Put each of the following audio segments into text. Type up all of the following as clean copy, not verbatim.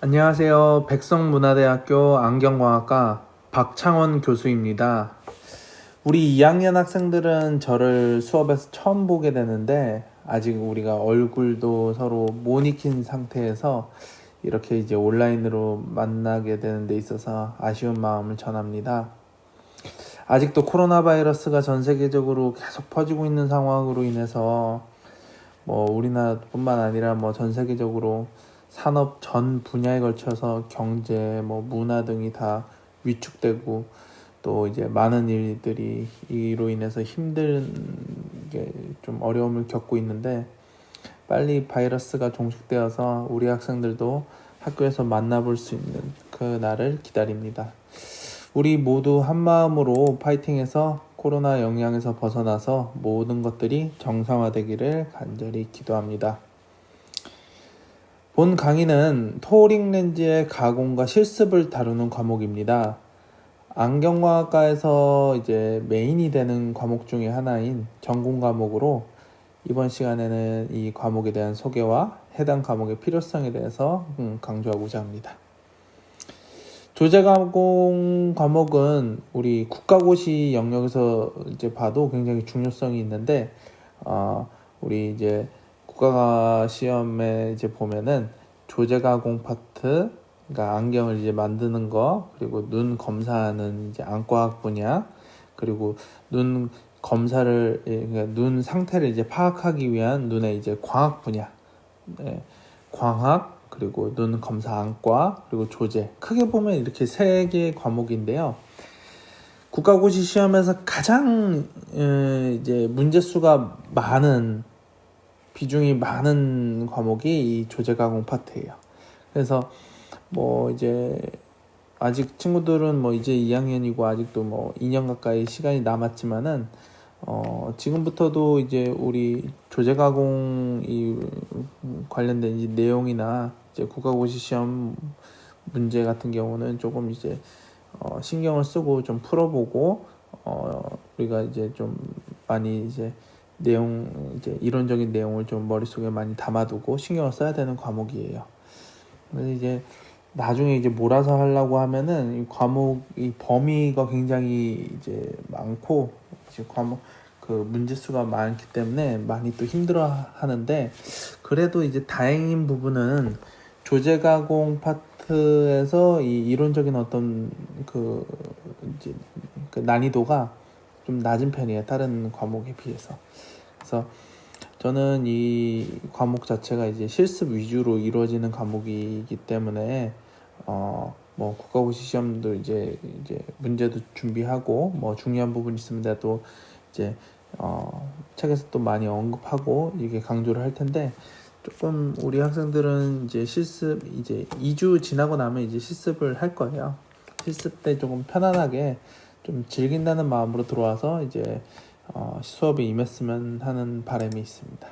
안녕하세요. 백성문화대학교 안경광학과 박창원 교수입니다. 우리 2학년 학생들은 저를 수업에서 처음 보게 되는데 아직 우리가 얼굴도 서로 못 익힌 상태에서 이렇게 이제 온라인으로 만나게 되는 데 있어서 아쉬운 마음을 전합니다. 아직도 코로나 바이러스가 전 세계적으로 계속 퍼지고 있는 상황으로 인해서 우리나라뿐만 아니라 전 세계적으로 산업 전 분야에 걸쳐서 경제, 문화 등이 다 위축되고 또 이제 많은 일들이 이로 인해서 힘든 게 좀 어려움을 겪고 있는데 빨리 바이러스가 종식되어서 우리 학생들도 학교에서 만나볼 수 있는 그 날을 기다립니다. 우리 모두 한마음으로 파이팅해서 코로나 영향에서 벗어나서 모든 것들이 정상화되기를 간절히 기도합니다. 본 강의는 토링 렌즈의 가공과 실습을 다루는 과목입니다. 안경광학과에서 이제 메인이 되는 과목 중에 하나인 전공 과목으로 이번 시간에는 이 과목에 대한 소개와 해당 과목의 필요성에 대해서 강조하고자 합니다. 조제가공 과목은 우리 국가고시 영역에서 이제 봐도 굉장히 중요성이 있는데, 우리 이제 국가 시험에 이제 보면은 조제가공 파트, 그러니까 안경을 이제 만드는 거, 그리고 눈 검사하는 이제 안과학 분야, 그리고 눈 검사를, 그러니까 눈 상태를 이제 파악하기 위한 눈의 이제 광학 분야, 네, 광학, 그리고 눈 검사 안과, 그리고 조제. 크게 보면 이렇게 세 개의 과목인데요. 국가고시 시험에서 가장 이제 문제수가 많은, 비중이 많은 과목이 이 조제가공 파트예요. 그래서 이제 아직 친구들은 이제 2학년이고 아직도 2년 가까이 시간이 남았지만은 지금부터도 이제 우리 조제가공이 관련된 이제 내용이나 이제 국가고시 시험 문제 같은 경우는 조금 이제 신경을 쓰고 좀 풀어보고 우리가 이제 좀 많이 이제 이제 이론적인 내용을 좀 머릿속에 많이 담아두고 신경을 써야 되는 과목이에요. 그래서 이제 나중에 이제 몰아서 하려고 하면은 이 과목 이 범위가 굉장히 이제 많고 이제 과목 그 문제수가 많기 때문에 많이 또 힘들어 하는데, 그래도 이제 다행인 부분은 조제가공 파트에서 이 이론적인 어떤 이제 그 난이도가 좀 낮은 편이에요, 다른 과목에 비해서. 그래서 저는 이 과목 자체가 이제 실습 위주로 이루어지는 과목이기 때문에 국가고시 시험도 이제 문제도 준비하고 중요한 부분 있으면 내가 또 이제 책에서 또 많이 언급하고 이게 강조를 할 텐데, 조금 우리 학생들은 이제 실습 이제 2주 지나고 나면 이제 실습을 할 거예요. 실습 때 조금 편안하게 좀 즐긴다는 마음으로 들어와서 이제 수업에 임했으면 하는 바람이 있습니다.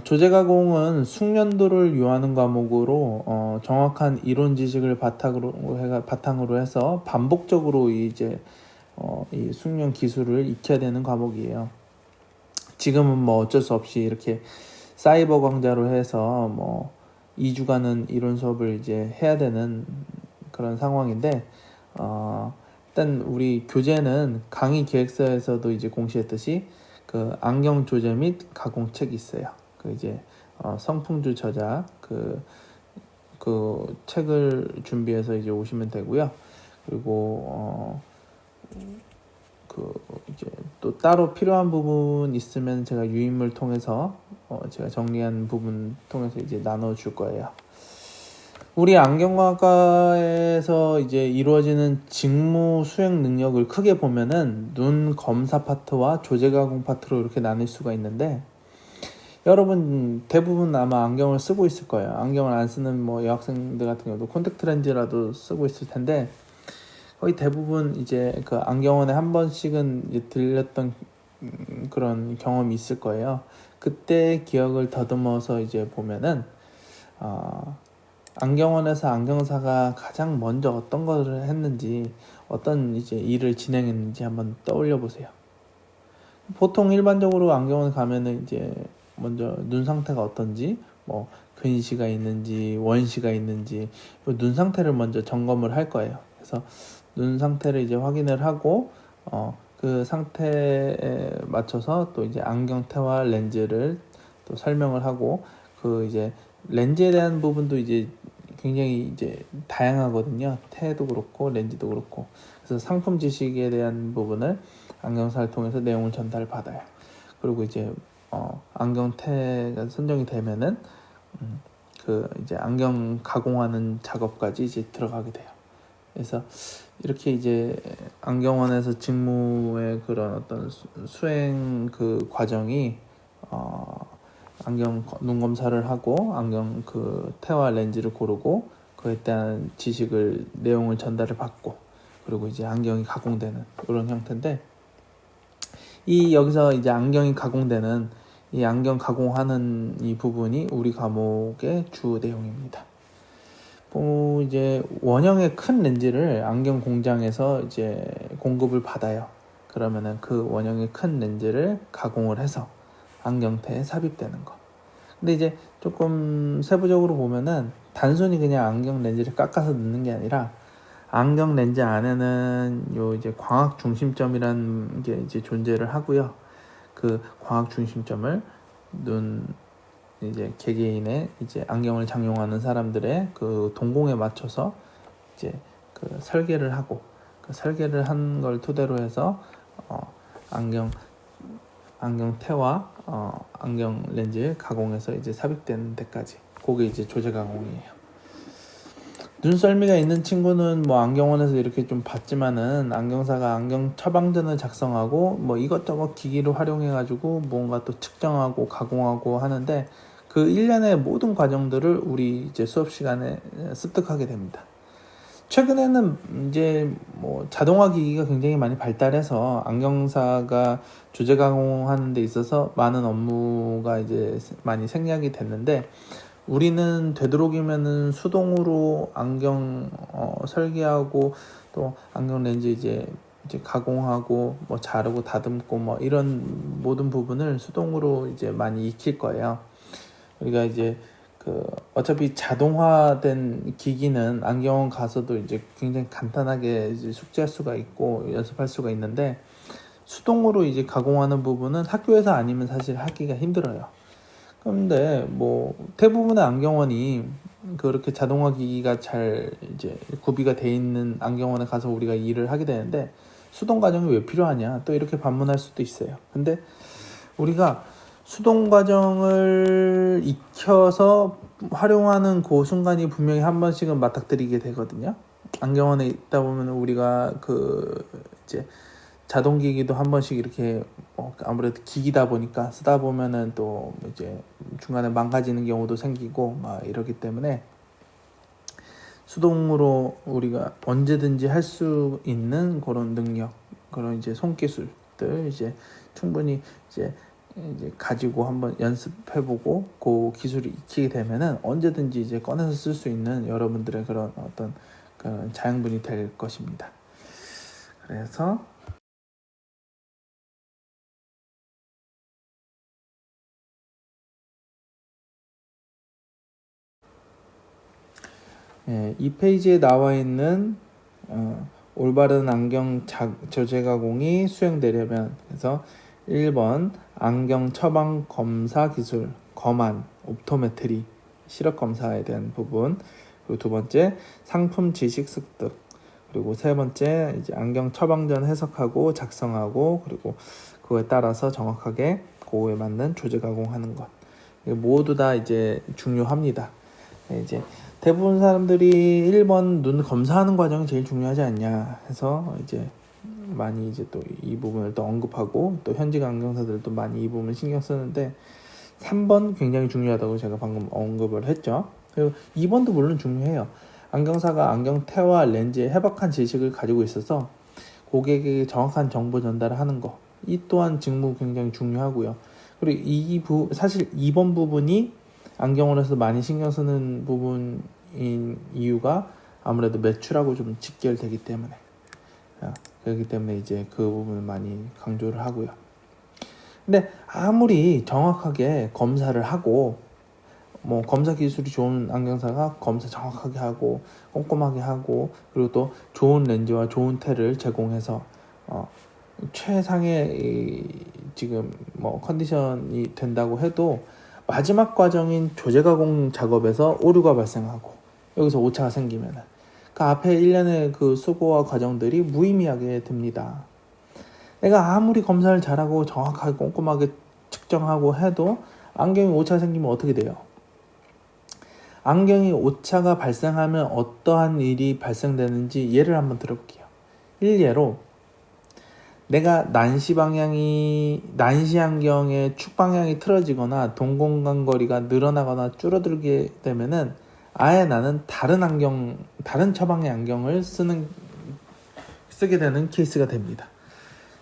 조제가공은 숙련도를 요하는 과목으로 정확한 이론 지식을 바탕으로 해서 반복적으로 이제 이 숙련 기술을 익혀야 되는 과목이에요. 지금은 어쩔 수 없이 이렇게 사이버 강좌로 해서 2주간은 이론 수업을 이제 해야 되는 그런 상황인데, 일단 우리 교재는 강의 기획서에서도 이제 공시했듯이 그 안경 조제 및 가공책이 있어요. 그 이제 성풍주 저자 그 책을 준비해서 이제 오시면 되고요. 그리고 이제 또 따로 필요한 부분 있으면 제가 유인물 통해서 제가 정리한 부분 통해서 이제 나눠줄 거예요. 우리 안경광학과에서 이제 이루어지는 직무 수행 능력을 크게 보면은 눈 검사 파트와 조제가공 파트로 이렇게 나눌 수가 있는데, 여러분 대부분 아마 안경을 쓰고 있을 거예요. 안경을 안 쓰는 여학생들 같은 경우도 콘택트 렌즈라도 쓰고 있을 텐데, 거의 대부분 이제 그 안경원에 한 번씩은 이제 들렸던 그런 경험이 있을 거예요. 그때 기억을 더듬어서 이제 보면은 안경원에서 안경사가 가장 먼저 어떤 것을 했는지, 어떤 이제 일을 진행했는지 한번 떠올려 보세요. 보통 일반적으로 안경원 가면은 이제 먼저 눈 상태가 어떤지 뭐 근시가 있는지 원시가 있는지 눈 상태를 먼저 점검을 할 거예요. 그래서 눈 상태를 이제 확인을 하고 그 상태에 맞춰서 또 이제 안경테와 렌즈를 또 설명을 하고 그 이제 렌즈에 대한 부분도 이제 굉장히 이제 다양하거든요. 테도 그렇고 렌즈도 그렇고. 그래서 상품 지식에 대한 부분을 안경사를 통해서 내용을 전달받아요. 그리고 이제 안경테가 선정이 되면은 그 이제 안경 가공하는 작업까지 이제 들어가게 돼요. 그래서 이렇게 이제 안경원에서 직무의 그런 어떤 수행 그 과정이 안경 눈 검사를 하고 안경 그 테와 렌즈를 고르고 그에 대한 지식을 내용을 전달을 받고 그리고 이제 안경이 가공되는 이런 형태인데 이 여기서 이제 안경이 가공되는 이 안경 가공하는 이 부분이 우리 과목의 주 내용입니다. 이제 원형의 큰 렌즈를 안경 공장에서 이제 공급을 받아요. 그러면은 그 원형의 큰 렌즈를 가공을 해서 안경테에 삽입되는 거. 근데 이제 조금 세부적으로 보면은 단순히 그냥 안경 렌즈를 깎아서 넣는 게 아니라 안경 렌즈 안에는 요 이제 광학 중심점이라는 게 이제 존재를 하고요. 그 광학 중심점을 눈 이제 개개인의 이제 안경을 장용하는 사람들의 그 동공에 맞춰서 이제 그 설계를 하고 그 설계를 한 걸 토대로 해서 안경 안경테와 안경 렌즈 가공해서 이제 삽입되는 데까지 그게 이제 조제 가공이에요. 눈썰미가 있는 친구는 뭐 안경원에서 이렇게 좀 봤지만은 안경사가 안경 처방전을 작성하고 뭐 이것저것 기기를 활용해 가지고 뭔가 또 측정하고 가공하고 하는데 그 일련의 모든 과정들을 우리 이제 수업 시간에 습득하게 됩니다. 최근에는 이제 뭐 자동화 기기가 굉장히 많이 발달해서 안경사가 조제 가공하는 데 있어서 많은 업무가 이제 많이 생략이 됐는데 우리는 되도록이면은 수동으로 안경 설계하고 또 안경 렌즈 이제 가공하고 뭐 자르고 다듬고 뭐 이런 모든 부분을 수동으로 이제 많이 익힐 거예요. 우리가 이제 그 어차피 자동화된 기기는 안경원 가서도 이제 굉장히 간단하게 이제 숙지할 수가 있고 연습할 수가 있는데 수동으로 이제 가공하는 부분은 학교에서 아니면 사실 하기가 힘들어요. 그런데 뭐 대부분의 안경원이 그렇게 자동화 기기가 잘 이제 구비가 돼 있는 안경원에 가서 우리가 일을 하게 되는데 수동 과정이 왜 필요하냐 또 이렇게 반문할 수도 있어요. 근데 우리가 수동 과정을 익혀서 활용하는 그 순간이 분명히 한 번씩은 맞닥뜨리게 되거든요. 안경원에 있다 보면 우리가 그 이제 자동기기도 한 번씩 이렇게 아무래도 기기다 보니까 쓰다 보면은 또 이제 중간에 망가지는 경우도 생기고 막 이러기 때문에 수동으로 우리가 언제든지 할 수 있는 그런 능력, 그런 이제 손기술들 이제 충분히 이제 가지고 한번 연습해보고 그 기술을 익히게 되면은 언제든지 이제 꺼내서 쓸 수 있는 여러분들의 그런 어떤 그 자양분이 될 것입니다. 그래서 이 페이지에 나와 있는 올바른 안경 저제 가공이 수행되려면 그래서 1번 안경 처방 검사 기술 검안 옵토메트리 시력 검사에 대한 부분 그리고 두 번째 상품 지식 습득 그리고 세 번째 이제 안경 처방전 해석하고 작성하고 그리고 그거에 따라서 정확하게 그거에 맞는 조제 가공하는 것 모두 다 이제 중요합니다. 이제 대부분 사람들이 1번 눈 검사하는 과정이 제일 중요하지 않냐 해서 이제 많이 이제 또 이 부분을 또 언급하고 또 현직 안경사들도 많이 이 부분을 신경 쓰는데 3번 굉장히 중요하다고 제가 방금 언급을 했죠. 그리고 2번도 물론 중요해요. 안경사가 안경테와 렌즈에 해박한 지식을 가지고 있어서 고객에게 정확한 정보 전달을 하는 거. 이 또한 직무 굉장히 중요하고요. 그리고 사실 2번 부분이 안경원에서 많이 신경 쓰는 부분인 이유가 아무래도 매출하고 좀 직결되기 때문에 그렇기 때문에 이제 그 부분을 많이 강조를 하고요. 근데 아무리 정확하게 검사를 하고 뭐 검사 기술이 좋은 안경사가 검사 정확하게 하고 꼼꼼하게 하고 그리고 또 좋은 렌즈와 좋은 테를 제공해서 최상의 지금 뭐 컨디션이 된다고 해도 마지막 과정인 조제 가공 작업에서 오류가 발생하고 여기서 오차가 생기면은 그 앞에 일련의 그 수고와 과정들이 무의미하게 됩니다. 내가 아무리 검사를 잘하고 정확하게 꼼꼼하게 측정하고 해도 안경이 오차 생기면 어떻게 돼요? 안경이 오차가 발생하면 어떠한 일이 발생되는지 예를 한번 들어볼게요. 일례로 내가 난시 안경의 축 방향이 틀어지거나 동공간 거리가 늘어나거나 줄어들게 되면은 아예 나는 다른 처방의 안경을 쓰게 되는 케이스가 됩니다.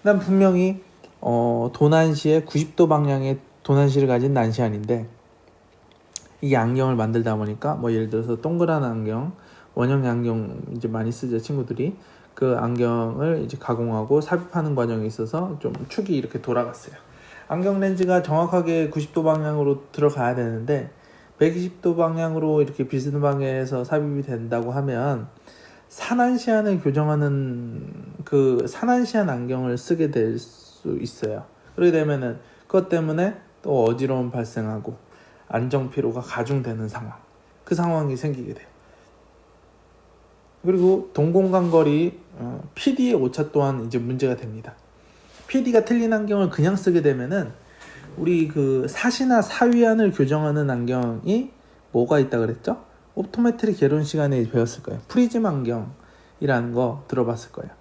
난 분명히 도난시에 90도 방향의 도난시를 가진 난시안인데 이 안경을 만들다 보니까 뭐 예를 들어서 동그란 안경, 원형 안경 이제 많이 쓰죠 친구들이. 그 안경을 이제 가공하고 삽입하는 과정에 있어서 좀 축이 이렇게 돌아갔어요. 안경 렌즈가 정확하게 90도 방향으로 들어가야 되는데 120도 방향으로 이렇게 비스듬 방향에서 삽입이 된다고 하면 산안시안을 교정하는 그 산안시안 안경을 쓰게 될 수 있어요. 그렇게 되면은 그것 때문에 또 어지러움 발생하고 안정피로가 가중되는 상황, 그 상황이 생기게 돼요. 그리고 동공간거리 PD의 오차 또한 이제 문제가 됩니다. PD가 틀린 안경을 그냥 쓰게 되면은 우리 그 사시나 사위안을 교정하는 안경이 뭐가 있다 그랬죠? 옵토메트리 개론 시간에 배웠을 거예요. 프리즘 안경이라는 거 들어봤을 거예요.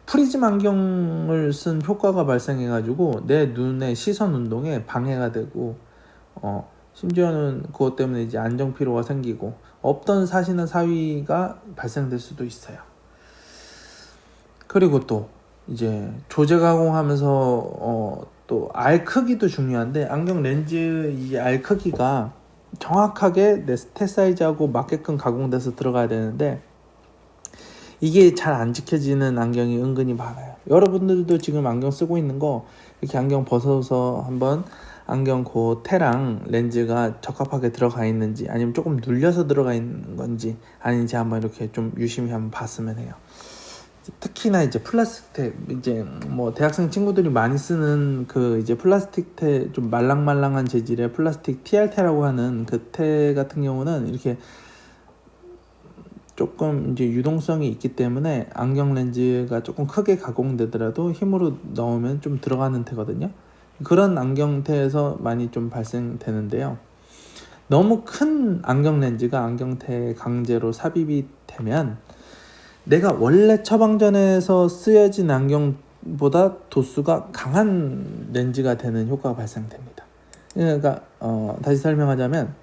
프리즘 안경을 쓴 효과가 발생해가지고 내 눈의 시선 운동에 방해가 되고 심지어는 그것 때문에 이제 안정 피로가 생기고 없던 사시나 사위가 발생될 수도 있어요. 그리고 또 이제 조제 가공하면서 또 알 크기도 중요한데 안경 렌즈 이 알 크기가 정확하게 내 스탯 사이즈하고 맞게끔 가공돼서 들어가야 되는데 이게 잘 안 지켜지는 안경이 은근히 많아요. 여러분들도 지금 안경 쓰고 있는 거 이렇게 안경 벗어서 한번 안경 그 테랑 렌즈가 적합하게 들어가 있는지 아니면 조금 눌려서 들어가 있는 건지 아닌지 한번 이렇게 좀 유심히 한번 봤으면 해요. 특히나 이제 플라스틱 테 이제 뭐 대학생 친구들이 많이 쓰는 그 이제 플라스틱 테 좀 말랑말랑한 재질의 플라스틱 TR테라고 하는 그 테 같은 경우는 이렇게 조금 이제 유동성이 있기 때문에 안경 렌즈가 조금 크게 가공되더라도 힘으로 넣으면 좀 들어가는 테거든요. 그런 안경테에서 많이 좀 발생되는데요. 너무 큰 안경 렌즈가 안경테에 강제로 삽입이 되면 내가 원래 처방전에서 쓰여진 안경보다 도수가 강한 렌즈가 되는 효과가 발생됩니다. 그러니까 다시 설명하자면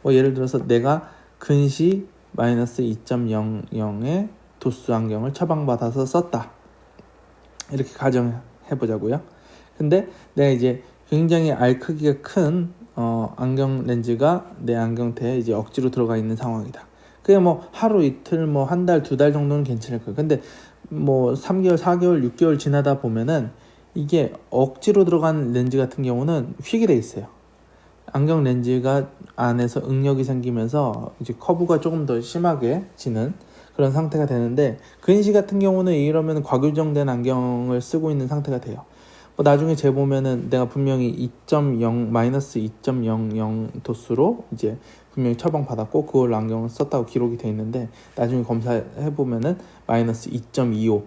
뭐 예를 들어서 내가 근시 마이너스 2.00의 도수 안경을 처방받아서 썼다. 이렇게 가정해 보자고요. 근데 내가 이제 굉장히 알 크기가 큰 안경 렌즈가 내 안경테에 이제 억지로 들어가 있는 상황이다. 그게 뭐 하루 이틀 뭐 한 달, 두 달 정도는 괜찮을 거예요. 근데 뭐 3개월, 4개월, 6개월 지나다 보면은 이게 억지로 들어간 렌즈 같은 경우는 휘게 돼 있어요. 안경 렌즈가 안에서 응력이 생기면서 이제 커브가 조금 더 심하게 지는 그런 상태가 되는데 근시 같은 경우는 이러면 과교정된 안경을 쓰고 있는 상태가 돼요. 뭐 나중에 재보면은 내가 분명히 마이너스 2.00 도수로 이제 분명히 처방받았고 그걸 안경을 썼다고 기록이 돼 있는데 나중에 검사해보면은 마이너스 2.25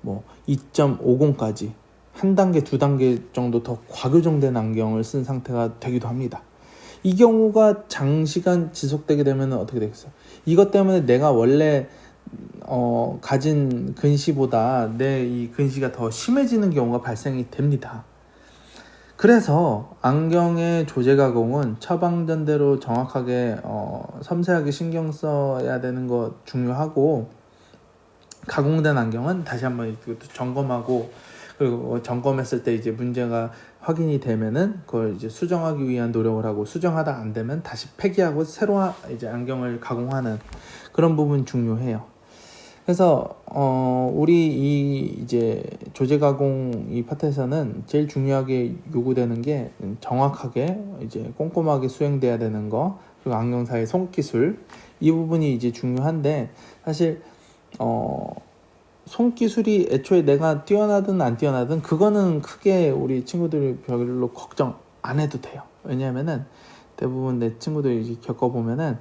뭐 2.50까지 한 단계 두 단계 정도 더 과교정된 안경을 쓴 상태가 되기도 합니다. 이 경우가 장시간 지속되게 되면 어떻게 되겠어요? 이것 때문에 내가 원래 가진 근시보다 내 이 근시가 더 심해지는 경우가 발생이 됩니다. 그래서 안경의 조제 가공은 처방전대로 정확하게 섬세하게 신경 써야 되는 거 중요하고 가공된 안경은 다시 한번 이것도 점검하고 그리고 점검했을 때 이제 문제가 확인이 되면은 그걸 이제 수정하기 위한 노력을 하고 수정하다 안 되면 다시 폐기하고 새로 이제 안경을 가공하는 그런 부분 중요해요. 그래서 우리 이 이제 조제 가공 이 파트에서는 제일 중요하게 요구되는 게 정확하게 이제 꼼꼼하게 수행돼야 되는 거, 그리고 안경 사이 손기술, 이 부분이 이제 중요한데, 사실 손기술이 애초에 내가 뛰어나든 안 뛰어나든 그거는 크게 우리 친구들이 별로 걱정 안 해도 돼요. 왜냐하면은 대부분 내 친구들이 이제 겪어보면은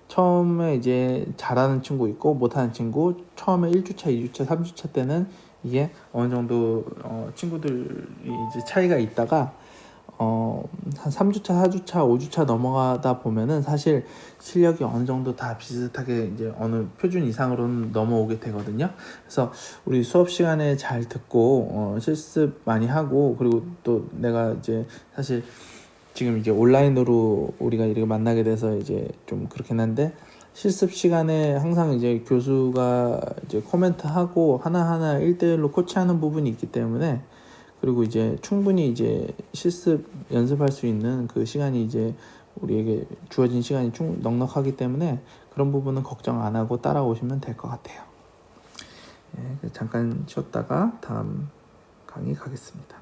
처음에 이제 잘하는 친구 있고 못하는 친구, 처음에 1주차, 2주차, 3주차 때는 이게 어느 정도 친구들이 이제 차이가 있다가 한 3주차, 4주차, 5주차 넘어가다 보면은 사실 실력이 어느 정도 다 비슷하게 이제 어느 표준 이상으로는 넘어오게 되거든요. 그래서 우리 수업 시간에 잘 듣고 실습 많이 하고, 그리고 또 내가 이제 사실 지금 이제 온라인으로 우리가 이렇게 만나게 돼서 이제 좀 그렇긴 한데, 실습 시간에 항상 이제 교수가 이제 코멘트하고 하나하나 1대1로 코치하는 부분이 있기 때문에, 그리고 이제 충분히 이제 실습 연습할 수 있는 그 시간이 이제 우리에게 주어진 시간이 넉넉하기 때문에 그런 부분은 걱정 안 하고 따라오시면 될 것 같아요. 네, 잠깐 쉬었다가 다음 강의 가겠습니다.